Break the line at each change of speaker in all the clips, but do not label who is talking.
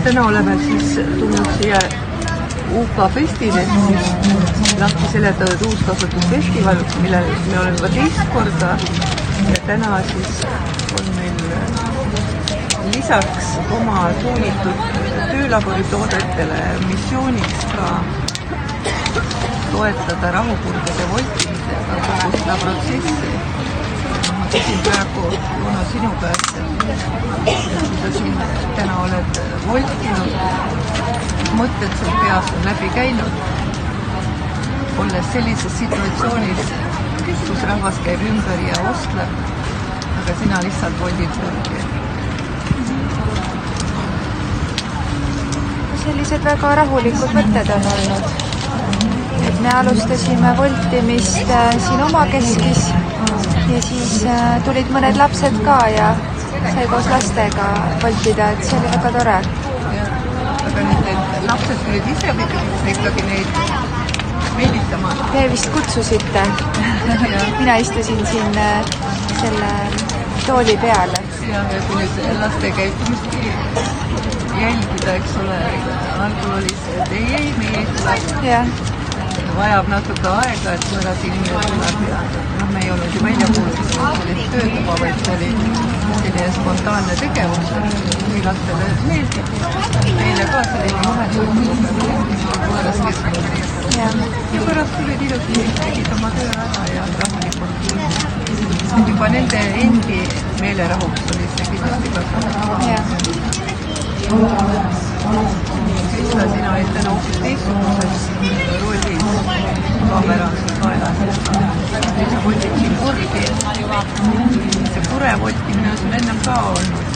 täna oleme siis tulnud siia UK Festile, siis lahti seletatud uuskasutusfestival, millel me oleme juba teist korda ja täna siis on meil lisaks oma suunitud töölaboritoodetele missiooniks ka toetada rahupurgede voltimisega kogu seda protsessi. Ma küsin praegu, Juno, sinu käest, kui sa siin täna oled voltinud, mõtted sul peas on läbi käinud, olles sellises situatsioonis, kus rahvas käib ümber ja ostleb, aga sina lihtsalt voldid purgi.
Sellised väga rahulikud mõtted on olnud. Et me alustasime voltimist siin oma keskis ja siis tulid mõned lapsed ka ja sai koos lastega voltida, et see oli väga tore.
Aga need lapsed tulid ise või ikkagi neid meelitama?
Te vist kutsusite. Mina istusin siin selle tooli peale.
Ja kui nüüd laste käitumist jälgida, eks ole, algul oli see, et ei, meie ei tule. Vajab natuke aega, et mõned inimene tuleb ja me ei olnud ju välja kuulnud sellist töötuba, vaid see oli selline spontaanne tegevus, kui lastele meeldib. Meile ka selline võõras keskkond. Ja pärast tulid ilusti, tegid oma töö ära ja rahulikult. Juba nende endi meelerahuks oli see kindlasti ka. Krista, sina olid täna hoopis teistsuguses rollis kaamera kaelas. Nüüd sa voltid siin purgi. See pure voltimine on sul ennem ka olnud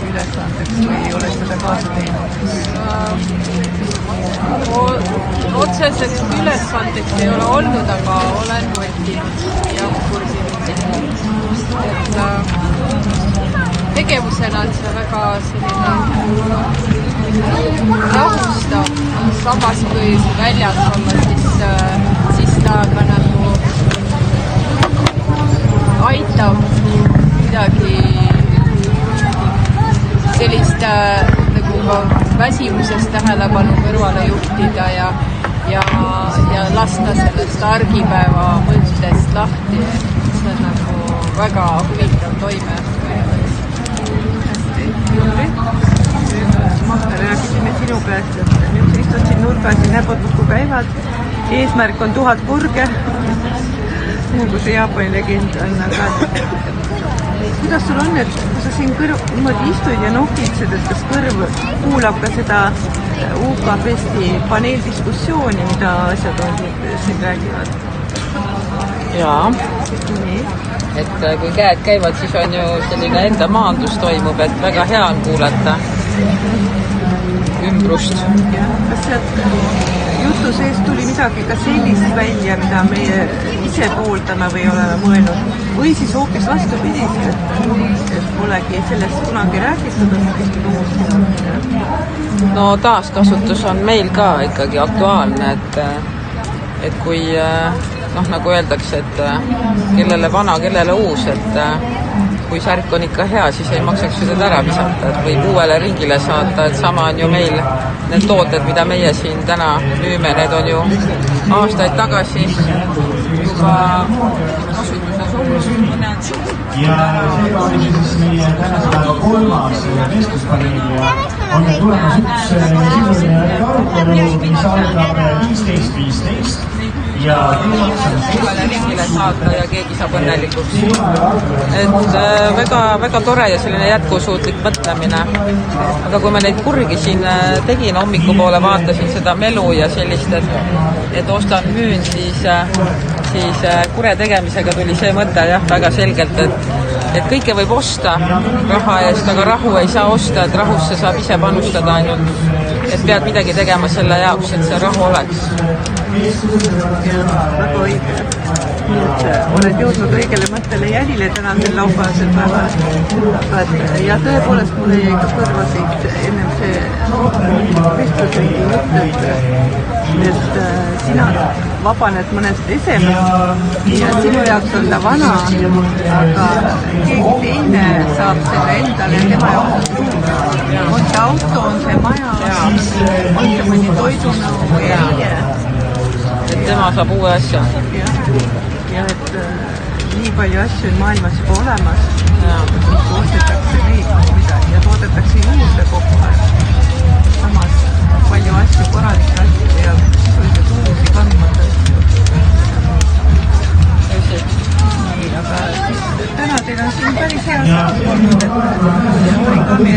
ülesandeks või ei ole seda kaasa teinud?
Otseseks ülesandeks ei ole olnud, aga olen voltinud ja purginud. Tegevusena on see väga selline rahustav, samas kui väljas olla, siis ta ka nagu aitab midagi sellist nagu väsimusest tähelepanu kõrvale juhtida ja lasta sellest argipäeva mõttest lahti. See on nagu väga huvitav toime.
Magda, rääkisime sinu käest, et nüüd sa istud siin nurgas ja näpud muudkui käivad. Eesmärk on 1000 purge, nagu see Jaapani legend on, aga kuidas sul on, et kui sa siin niimoodi istud ja nokitsed, et kas kõrv kuulab ka seda UK Festi paneeldiskussiooni, mida asjatundjad siin räägivad?
Jaa. Et kui käed käivad, siis on ju selline enda maandus toimub, et väga hea on kuulata ümbrust.
Kas sealt jutu seest tuli midagi ka sellist välja, mida meie ise pooldame või oleme mõelnud? Või siis hoopis vastupidist, et polegi sellest kunagi räägitud, on kuskil uuesti?
No taaskasutus on meil ka ikkagi aktuaalne, et kui nagu öeldakse, et kellele vana, kellele uus, et kui särk on ikka hea, siis ei maksaks seda ära visata, et võib uuele ringile saata, et sama on ju meil need tooted, mida meie siin täna müüme, need on ju aastaid tagasi juba kasutuses olnud.
Ja seega oli siis meie tänaspäeva kolmas vestluspaneeli ja on meil tulemas üks sisuline arutelu, mis algab 15.15 ja
uuele ringile saata ja keegi saab õnnelikuks. Et väga tore ja selline jätkusuutlik mõtlemine. Aga kui me neid purgi siin tegin, hommikupoole vaatasin seda melu ja sellist, et ostan müün, siis kure tegemisega tuli see mõte jah, väga selgelt, et kõike võib osta raha eest, aga rahu ei saa osta, et rahusse saab ise panustada ainult, et pead midagi tegema selle jaoks, et see rahu oleks.
Väga õige. Oled jõudnud õigele mõttele jälile tänasel laupäevasel päeval. Ja tõepoolest mulle jäi ka kõrva siit ennem see vestlusringi jutt, et sina vabaned mõnest esemest ja sinu jaoks on ta vana, aga keegi teine saab selle endale ja tema jaoks on suur. On see auto, on see maja, on see mõni toidunõu või eie.
et tema saab uue asja.
Ja et nii palju asju on maailmas juba olemas, toodetakse neid midagi ja toodetakse juurde kogu aeg. Samas palju asju, korralikke asju ja sisuliselt uusi kandmata asju. Nii, aga siis täna teil on siin päris hea saak olnud, et origami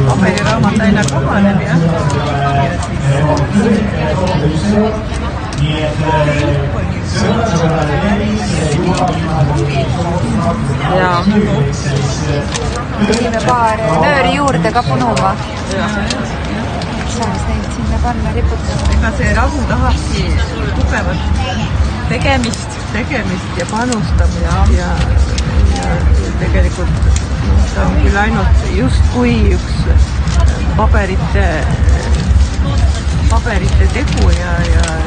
paberiraamat aina kohaneb ja
tegime paar nööri juurde ka Punuma. Saaks neid sinna panna riputada.
ega see rahu tahabki tugevat
tegemist.
ja panustamist ja tegelikult ta on küll ainult justkui üks paberite tegu ja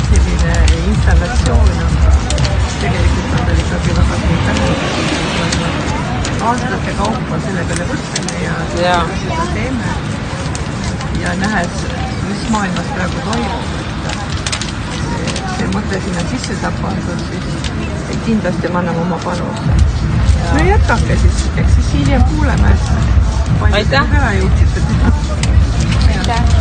selline installatsioon on tegelikult on tal ikkagi väga suur tähendus. Aastate kaupa selle peale võtame ja seda teeme ja nähes, mis maailmas praegu toimub, see mõte sinna sisse saab pandud, siis kindlasti me anname oma panuse. No jätkake siis, eks siis hiljem kuuleme, et palju
Aitäh!
ära jõudsite teha.
Aitäh!